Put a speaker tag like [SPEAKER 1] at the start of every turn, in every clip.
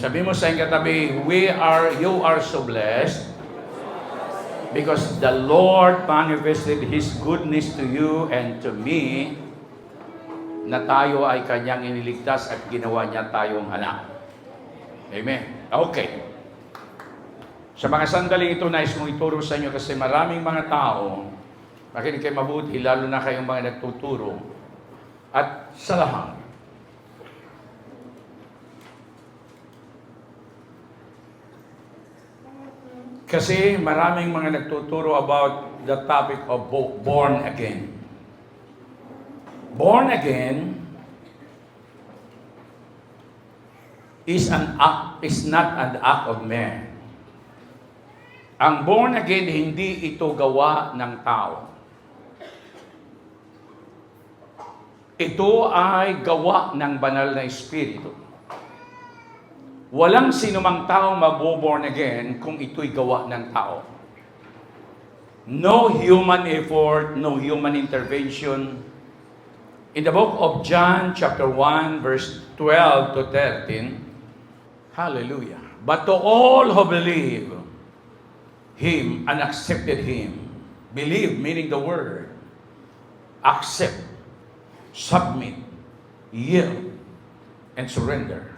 [SPEAKER 1] Sabi mo sa iyong katabi, you are so blessed because the Lord manifested His goodness to you and to me, na tayo ay Kanyang iniligtas at ginawa niya tayong anak. Amen. Okay. Sa mga sandaling ito, nais kong ituro sa inyo kasi maraming mga tao, makinig kayo mabuti, lalo na kayong mga nagtuturo, at sa lahat, kasi maraming mga nagtuturo about the topic of born again. Born again is not an act of man. Ang born again, hindi ito gawa ng tao. Ito ay gawa ng banal na Espiritu. Walang sinumang taong maboborn again kung ito'y gawa ng tao. No human effort, no human intervention. In the book of John, chapter 1, verse 12 to 13, hallelujah. But to all who believe Him and accepted Him, believe, meaning the word, accept, submit, yield, and surrender.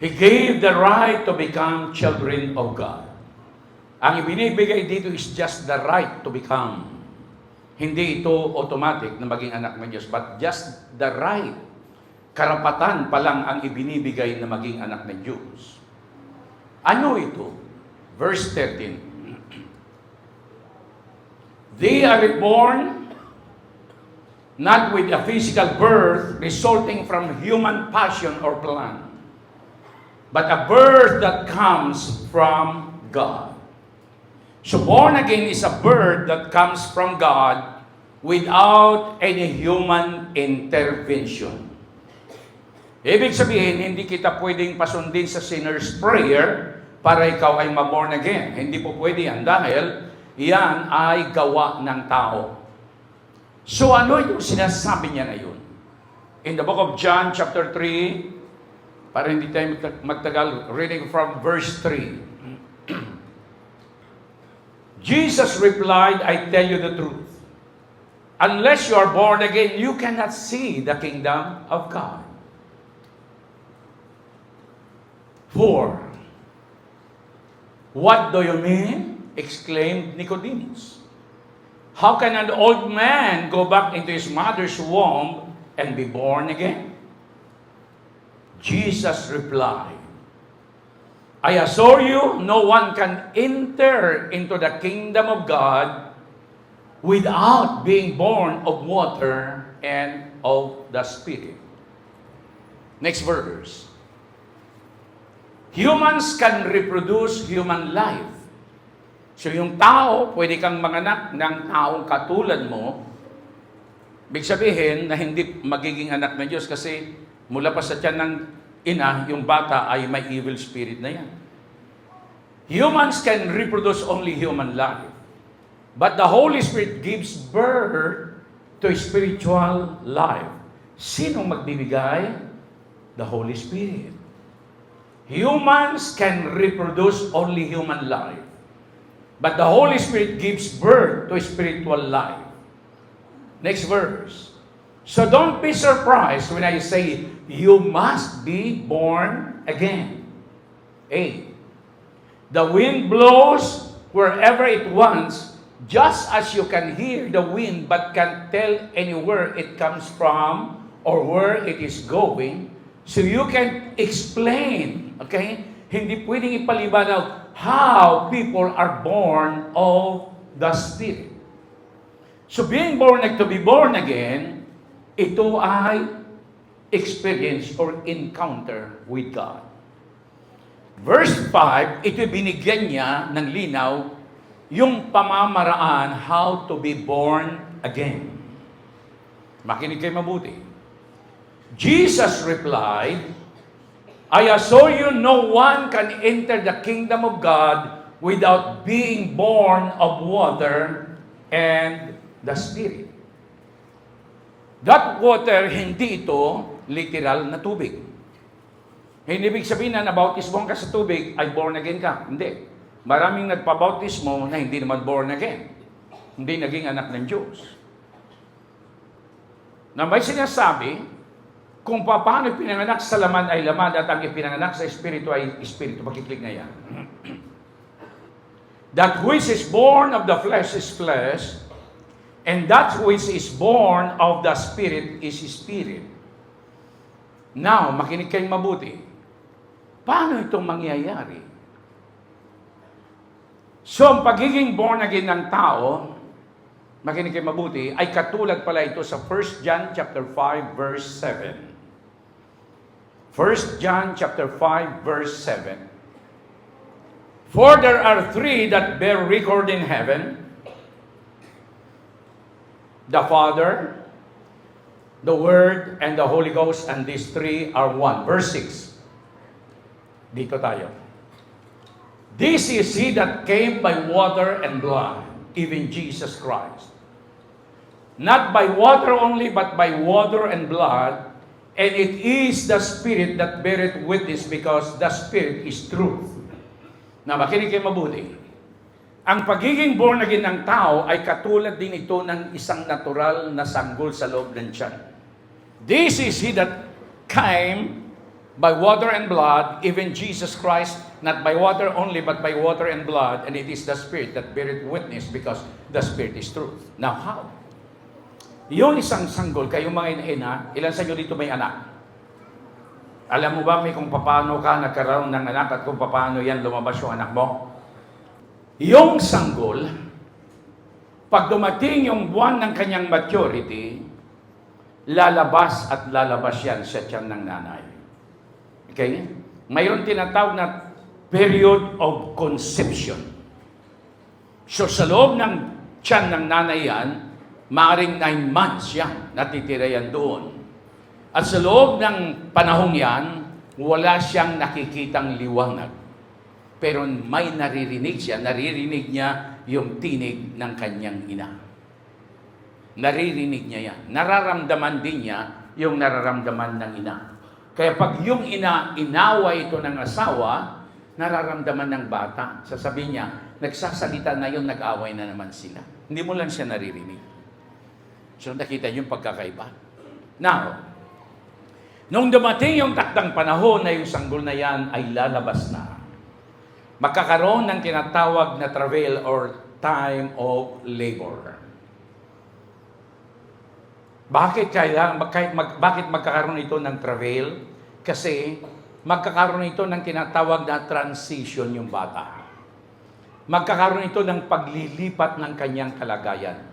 [SPEAKER 1] He gave the right to become children of God. Ang ibinibigay dito is just the right to become. Hindi ito automatic na maging anak ng Diyos, but just the right. Karapatan pa lang ang ibinibigay na maging anak ng Diyos. Ano ito? Verse 13. They are reborn not with a physical birth resulting from human passion or plan, but a birth that comes from God. So born again is a birth that comes from God without any human intervention. Ibig sabihin, hindi kita pwedeng pasundin sa sinner's prayer para ikaw ay ma-born again. Hindi po pwede yan dahil yan ay gawa ng tao. So ano yung sinasabi niya ngayon? In the book of John chapter 3, para hindi tayo magtagal, reading from verse 3. Jesus replied, I tell you the truth. Unless you are born again, you cannot see the kingdom of God. For, what do you mean? Exclaimed Nicodemus. How can an old man go back into his mother's womb and be born again? Jesus replied, I assure you, no one can enter into the kingdom of God without being born of water and of the Spirit. Next verse. Humans can reproduce human life. So yung tao, pwede kang manganak ng taong katulad mo. Ibig sabihin na hindi magiging anak ng Diyos kasi mula pa sa tiyan ng ina, yung bata ay may evil spirit na yan. Humans can reproduce only human life. But the Holy Spirit gives birth to spiritual life. Sinong magbibigay? The Holy Spirit. Humans can reproduce only human life. But the Holy Spirit gives birth to spiritual life. Next verse. So don't be surprised when I say, you must be born again. 8. The wind blows wherever it wants, just as you can hear the wind but can't tell anywhere it comes from or where it is going. So you can explain, okay? Hindi pwedeng ipaliwanag how people are born of the Spirit. So being born, to be born again, ito ay experience or encounter with God. Verse 5, ito binigyan niya ng linaw yung pamamaraan how to be born again. Makinig kayo mabuti. Jesus replied, I assure you, no one can enter the kingdom of God without being born of water and the Spirit. That water, hindi ito literal na tubig. Hindi ibig sabihin na nabautismo ka sa tubig, ay born again ka. Hindi. Maraming nagpabautismo na hindi naman born again. Hindi naging anak ng Diyos. Na may sinasabi, kung paano pinanganak sa laman ay laman at ang ipinanganak sa Espiritu ay Espiritu. Pakiklik na yan. That which is born of the flesh is flesh, and that which is born of the Spirit is Spirit. Now, makinig kayong mabuti. Paano itong mangyayari? So, ang pagiging born again ng tao, makinig kayong mabuti, ay katulad pala ito sa 1 John chapter 5 verse 7. 1 John chapter 5 verse 7. For there are three that bear record in heaven, the Father, the Word, and the Holy Ghost, and these three are one. Verse 6. Dito tayo. This is he that came by water and blood, even Jesus Christ. Not by water only, but by water and blood, and it is the Spirit that beareth witness, because the Spirit is truth. Na makinig kayo mabuti. Ang pagiging born again ng tao ay katulad din ito ng isang natural na sanggol sa loob ng tiyan. This is he that came by water and blood, even Jesus Christ, not by water only, but by water and blood, and it is the Spirit that beareth witness, because the Spirit is truth. Now, how? Yung isang sanggol, kayong mga ina, ilan sa inyo dito may anak? Alam mo ba kung paano ka nagkaroon ng anak at kung paano yan lumabas yung anak mo? Yung sanggol, pag dumating yung buwan ng kanyang maturity, lalabas at lalabas yan sa tiyan ng nanay. Okay? Mayroon tinatawag na period of conception. So sa loob ng tiyan ng nanay yan, maaaring 9 months yan, natitira yan doon. At sa loob ng panahong yan, wala siyang nakikitang liwanag. Pero may naririnig siya, naririnig niya yung tinig ng kanyang ina. Naririnig niya yan. Nararamdaman din niya yung nararamdaman ng ina. Kaya pag yung ina, inaway ito ng asawa, nararamdaman ng bata. Sasabihin niya, nagsasalita na yun, nag-away na naman sila. Hindi mo lang siya naririnig. So nakita niyo yung pagkakaiba. Now, nung dumating yung takdang panahon na yung sanggol na yan ay lalabas na, magkakaroon ng tinatawag na travail or time of labor. Bakit magkakaroon ito ng travail? Kasi magkakaroon ito ng tinatawag na transition yung bata. Magkakaroon ito ng paglilipat ng kanyang kalagayan.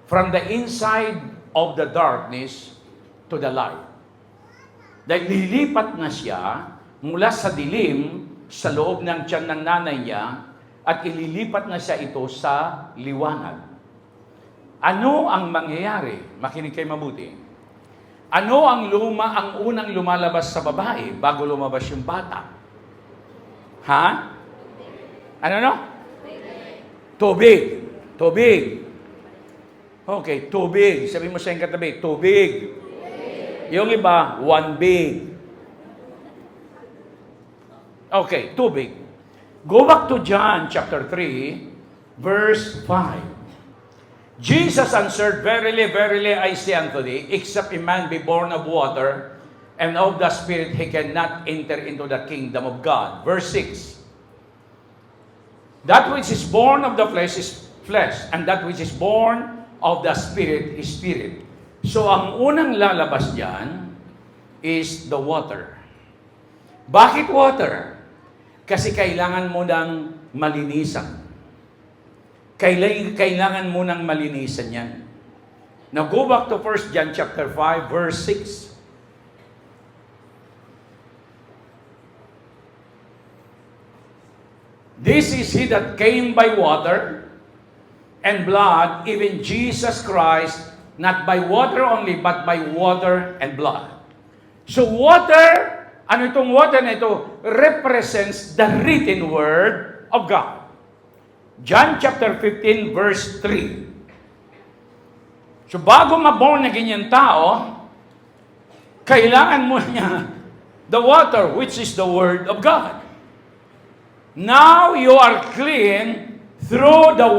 [SPEAKER 1] From the inside of the darkness to the light. Dahil lilipat na siya mula sa dilim sa loob ng tiyan ng nanay niya at ililipat na siya ito sa liwanag. Ano ang mangyayari? Makinig kayo mabuti. Ano ang unang lumalabas sa babae bago lumabas yung bata? Ha? Ano no? Tubig. Tubig. Okay, tubig. Sabi mo sa iyong katabi, tubig. Yung iba, one big. Okay, tubig. Go back to John chapter 3, verse 5. Jesus answered, Verily, verily, I say unto thee, except a man be born of water and of the Spirit, he cannot enter into the kingdom of God. Verse 6. That which is born of the flesh is flesh, and that which is born of the Spirit is spirit. So, ang unang lalabas diyan is the water. Bakit water? Kasi kailangan mo ng malinisan. Kailangan mo ng malinisan yan. Now, go back to 1 John chapter 5, verse 6. This is he that came by water and blood, even Jesus Christ, not by water only, but by water and blood. So water, ano itong water na ito? Represents the written word of God. John chapter 15, verse 3. So bago maborn na ganyan tao, kailangan mo niya the water, which is the Word of God. Now you are clean through the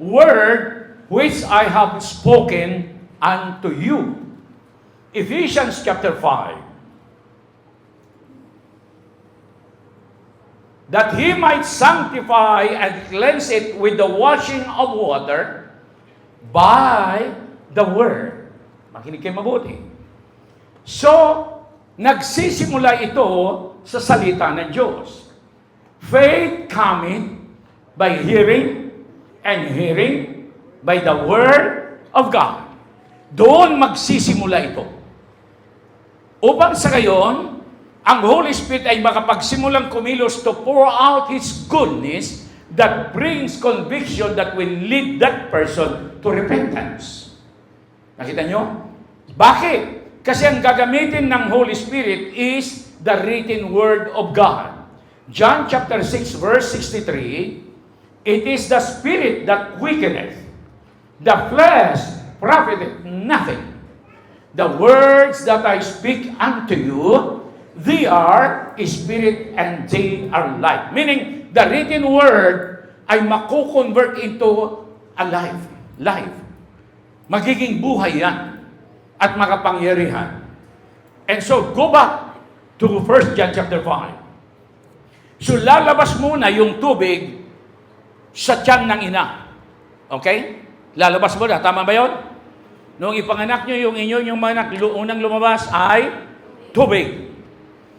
[SPEAKER 1] Word which I have spoken unto you. Ephesians chapter 5. That he might sanctify and cleanse it with the washing of water by the Word. Makinig kayo mabuti. So, nagsisimula ito sa salita ng Diyos. Faith cometh by hearing, and hearing by the Word of God. Doon magsisimula ito. Upang sa gayon, ang Holy Spirit ay makapagsimulang kumilos to pour out His goodness that brings conviction that will lead that person to repentance. Nakita nyo? Bakit? Kasi ang gagamitin ng Holy Spirit is the written Word of God. John chapter 6 verse 63, it is the Spirit that quickeneth, the flesh profiteth nothing. The words that I speak unto you, they are spirit and they are life. Meaning, the written word ay makukonvert into alive, life. Magiging buhay yan at makapangyarihan. And so, go back to 1 John chapter 5. So, lalabas muna yung tubig sa tiyan ng ina. Okay? Lalabas muna. Tama ba yun? Noong ipanganak nyo yung inyo, yung mga unang lumabas ay tubig.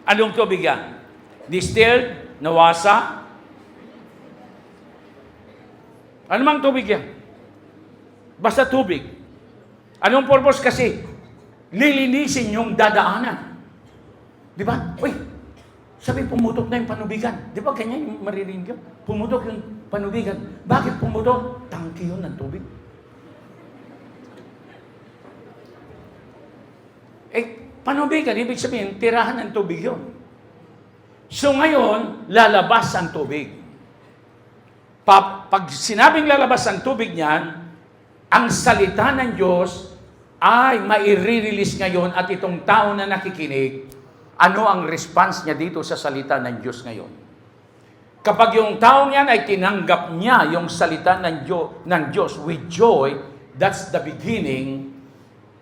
[SPEAKER 1] Anong tubig yan? Distilled? Nawasa? Ano mang tubig yan? Basta tubig. Anong purpose kasi? Lilinisin yung dadaanan. Di ba? Uy, sabi pumutok na yung panubigan. Di ba ganyan yung maririnig yun? Pumutok yung panubigan. Bakit pumutok? Tangki yun ng tubig. Panubigan, ibig sabihin, tirahan ng tubig yun. So ngayon, lalabas ang tubig. Pag sinabing lalabas ang tubig niyan, ang salita ng Diyos ay maire-release ngayon at itong tao na nakikinig, ano ang response niya dito sa salita ng Diyos ngayon? Kapag yung tao niyan ay tinanggap niya yung salita ng Diyos with joy, that's the beginning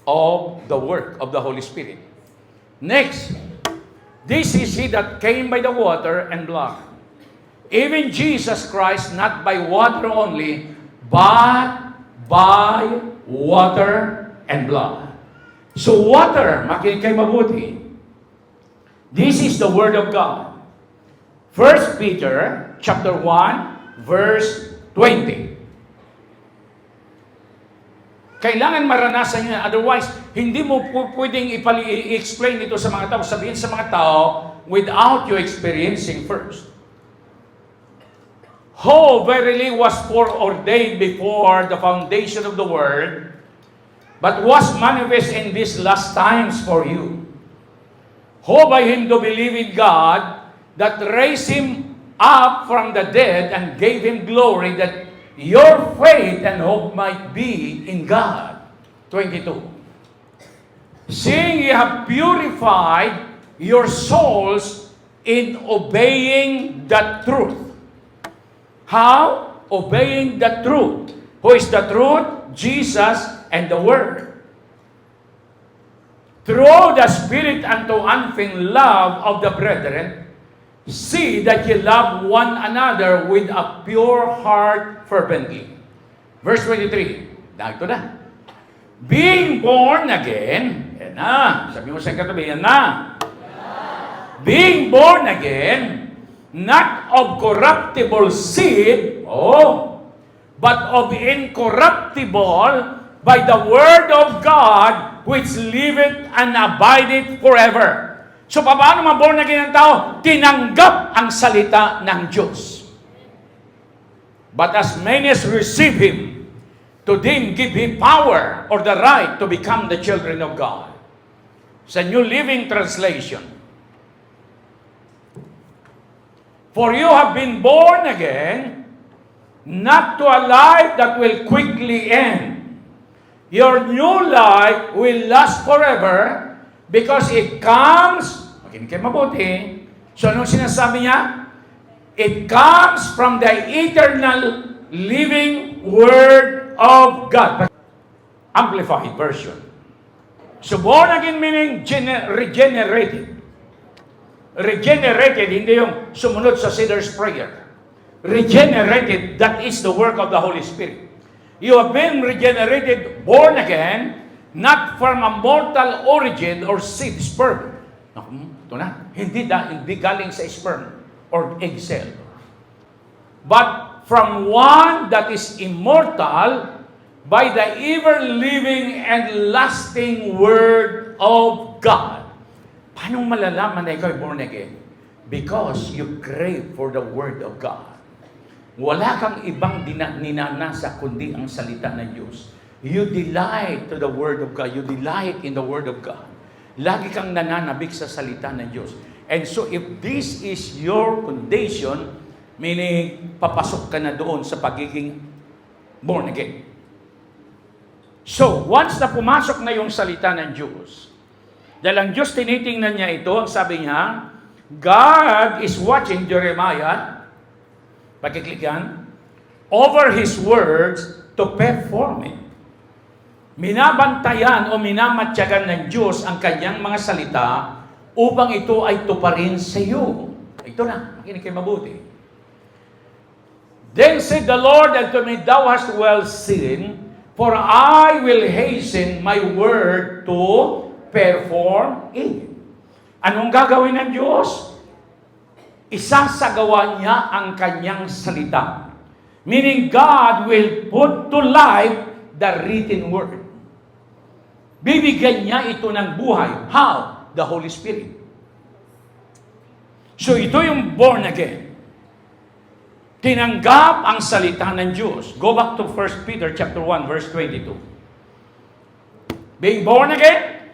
[SPEAKER 1] of the work of the Holy Spirit. Next, this is he that came by the water and blood. Even Jesus Christ, not by water only, but by water and blood. So water, makinig kayo mabuti. This is the Word of God. 1 Peter chapter 1, verse 20. Kailangan maranasan nyo. Otherwise, hindi mo pwedeng i-explain ito sa mga tao, sabihin sa mga tao, without you experiencing first. Who verily was foreordained before the foundation of the world, but was manifest in these last times for you. Who by Him do believe in God, that raised Him up from the dead and gave Him glory, that your faith and hope might be in God. 22. Seeing ye have purified your souls in obeying the truth. How? Obeying the truth. Who is the truth? Jesus and the Word. Through the Spirit unto unfeigned love of the brethren, see that ye love one another with a pure heart fervently. Verse 23. Dahito na. Being born again, yan na. Sabi mo sa katabi, yan na. Being born again, not of corruptible seed, but of incorruptible, by the word of God, which liveth and abideth forever. So, paano maborn again ang tao? Tinanggap ang salita ng Diyos. But as many as receive Him, to them give Him power or the right to become the children of God. Sa New Living Translation. For you have been born again, not to a life that will quickly end. Your new life will last forever, because it comes, Makinig kayo mabuti. So, anong sinasabi niya? It comes from the eternal living Word of God. Amplified version. So, born again meaning regenerated. Regenerated, hindi yung sumunod sa sinner's prayer. Regenerated, that is the work of the Holy Spirit. You have been regenerated, born again, not from a mortal origin or seed, sperm. Ito na. Hindi galing sa sperm or egg cell. But from one that is immortal by the ever-living and lasting Word of God. Paano malalaman na ikaw ay born again? Because you crave for the Word of God. Wala kang ibang ninanasa kundi ang salita ng Diyos. You delight to the Word of God. You delight in the Word of God. Lagi kang nananabik sa salita ng Diyos. And so if this is your condition, meaning papasok ka na doon sa pagiging born again. So, once na pumasok na yung salita ng Diyos, dahil ang Diyos tinitingnan niya ito, ang sabi niya, God is watching Jeremiah, pakiklik yan, over His words to perform it. Minabantayan o minamatyagan ng Diyos ang kanyang mga salita upang ito ay tuparin sa iyo. Ito na, makinig kayo mabuti. Then said the Lord unto me, Thou hast well seen, for I will hasten my word to perform it. Anong gagawin ng Diyos? Isasagawa niya ang kanyang salita. Meaning God will put to life the written word. Bibigyan niya ito ng buhay. How? The Holy Spirit. So ito yung born again. Tinanggap ang salita ng Diyos. Go back to 1 Peter chapter 1 verse 22. Being born again,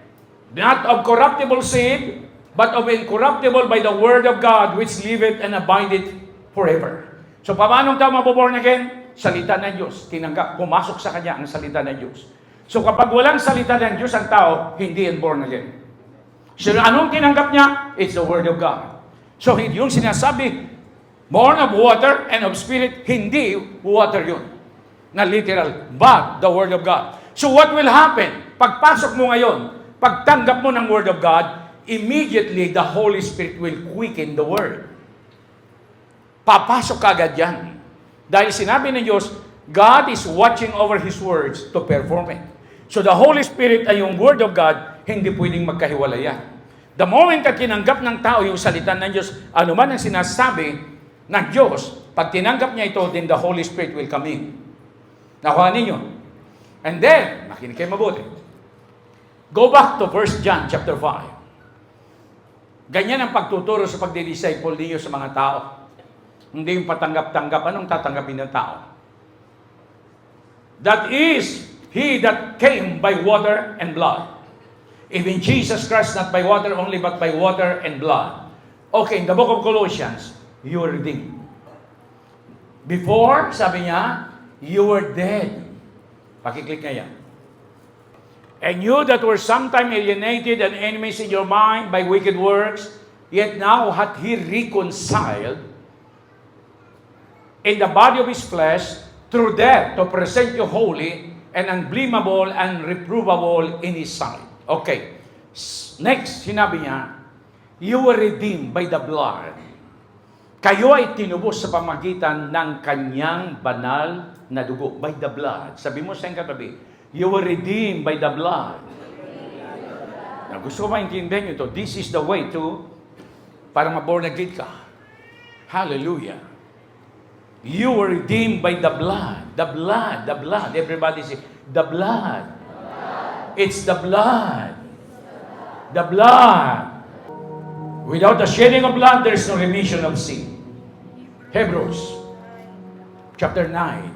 [SPEAKER 1] not of corruptible seed, but of incorruptible by the word of God, which liveth and abideth forever. So paano tayo maboborn again? Salita ng Diyos. Tinanggap, pumasok sa kanya ang salita ng Diyos. So kapag walang salita ng Diyos ang tao, hindi yan born again. So anong tinanggap niya? It's the word of God. So yung sinasabi, born of water and of spirit, hindi water yun. Na literal, but the word of God. So what will happen? Pagpasok mo ngayon, pagtanggap mo ng word of God, immediately the Holy Spirit will quicken the word. Papasok agad yan. Dahil sinabi ng Diyos, God is watching over His words to perform it. So the Holy Spirit ay yung Word of God, hindi pwedeng magkahiwalay yan. The moment na tinanggap ng tao yung salita ng Diyos, ano man ang sinasabi ng Diyos, pag tinanggap niya ito, then the Holy Spirit will come in. Nakuha ninyo? And then, makinig kayo mabuti. Go back to 1 John chapter 5. Ganyan ang pagtuturo sa pagdidisciple ninyo sa mga tao. Hindi yung patanggap-tanggap. Anong tatanggapin ng tao? That is, He that came by water and blood. Even Jesus Christ, not by water only, but by water and blood. Okay, in the book of Colossians, you were redeemed. Before, sabi niya, you were dead. Pakiclick nga yan. And you that were sometime alienated and enemies in your mind by wicked works, yet now hath He reconciled in the body of His flesh through death to present you holy and unblameable and reprovable in His sight. Okay. Next, sinabi niya, you were redeemed by the blood. Kayo ay tinubos sa pamagitan ng kanyang banal na dugo. By the blood. Sabi mo sa katabi, you were redeemed by the blood. Now, gusto ko maintindihan nyo ito. This is the way to para ma-born again ka. Hallelujah. You were redeemed by the blood. The blood. The blood. Everybody say, the blood. It's the blood. The blood. Without the shedding of blood, there is no remission of sin. Hebrews chapter 9.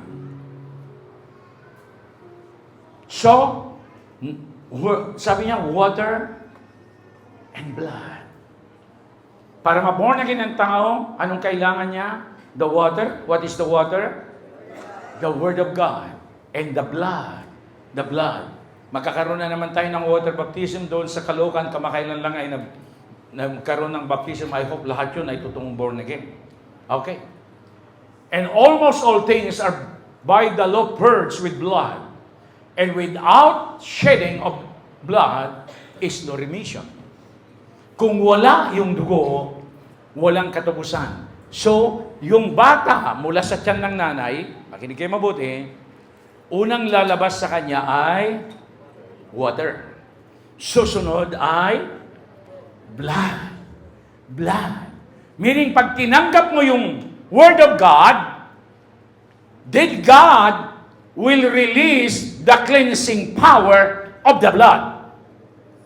[SPEAKER 1] So, sabi niya, water and blood. Para ma-born again ang tao, anong kailangan niya? The water. What is the water? The Word of God. And the blood. The blood. Magkakaroon na naman tayo ng water baptism doon sa Caloocan. Kamakailan lang ay nagkaroon ng baptism, I hope lahat yun ay totoong born again. Okay. And almost all things are by the law purged with blood. And without shedding of blood is no remission. Kung wala yung dugo, walang katapusan. So, yung bata mula sa tiyan ng nanay, makinig kayo mabuti, unang lalabas sa kanya ay water. Susunod ay blood. Blood. Meaning, pag tinanggap mo yung Word of God, then God will release the cleansing power of the blood.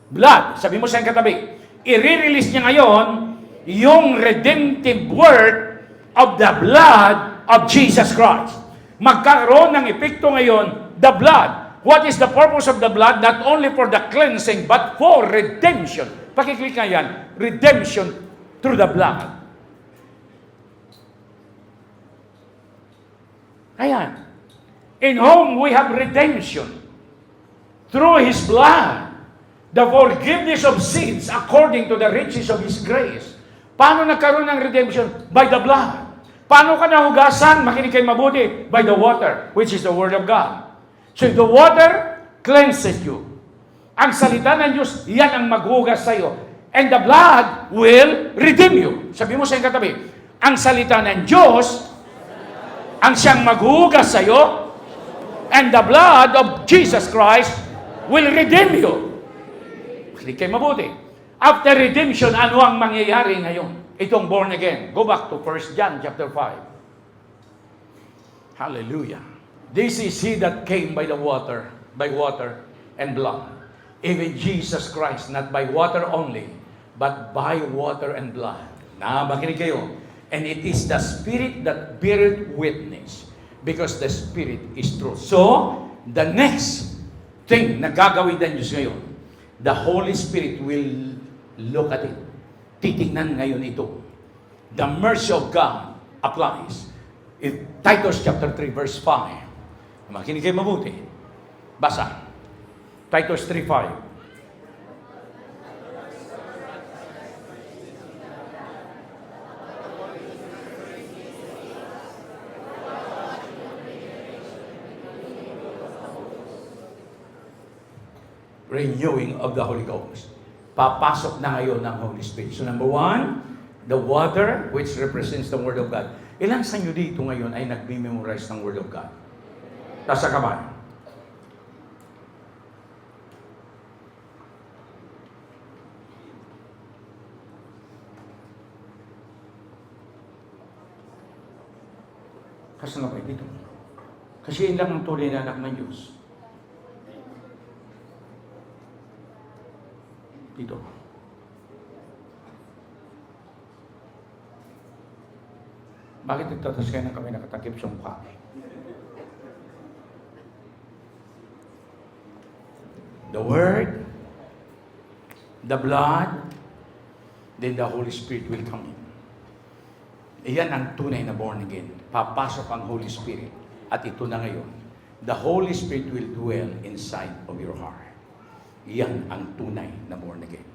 [SPEAKER 1] Blood. Sabi mo sa katabi, i-release niya ngayon yung redemptive work of the blood of Jesus Christ. Magkaroon ng epekto ngayon, the blood. What is the purpose of the blood? Not only for the cleansing, but for redemption. Pakiclick nga yan, redemption through the blood. Ayan. In whom we have redemption through His blood, the forgiveness of sins according to the riches of His grace. Paano nagkaroon ng redemption? By the blood. Paano ka nahugasan? Makinig kayo mabuti. By the water, which is the Word of God. So the water cleanses you. Ang salita ng Diyos, yan ang maghugas sa iyo. And the blood will redeem you. Sabi mo sa iyong katabi, ang salita ng Diyos, ang siyang maghugas sa iyo, and the blood of Jesus Christ will redeem you. Hindi kayo mabuti. After redemption, ano ang mangyayari ngayon? Itong born again. Go back to 1 John chapter 5. Hallelujah. This is He that came by water and blood. Even Jesus Christ, not by water only, but by water and blood. Makinig kayo. And it is the Spirit that beareth witness, because the Spirit is truth. So, the next thing na gagawin ng Diyos ngayon, the Holy Spirit will look at it. Titingnan ngayon ito. The mercy of God applies. In Titus chapter 3 verse 5. Makinig kayo mabuti. Basa. Titus 3:5. Renewing of the Holy Ghost. Papasok na ngayon ng Holy Spirit. So number 1, the water, which represents the Word of God. Ilan sa inyo dito ngayon ay nagme-memorize ng Word of God? Taas sa kamay. Kasi na kayo dito. Kasi yun lang ang tunay na anak ng Diyos. Dito. Bakit nagtatas kayo ng kami nakatakip sa mukha? The Word, the blood, then the Holy Spirit will come in. Iyan ang tunay na born again. Papasok ang Holy Spirit. At ito na ngayon. The Holy Spirit will dwell inside of your heart. Yan ang tunay na born again.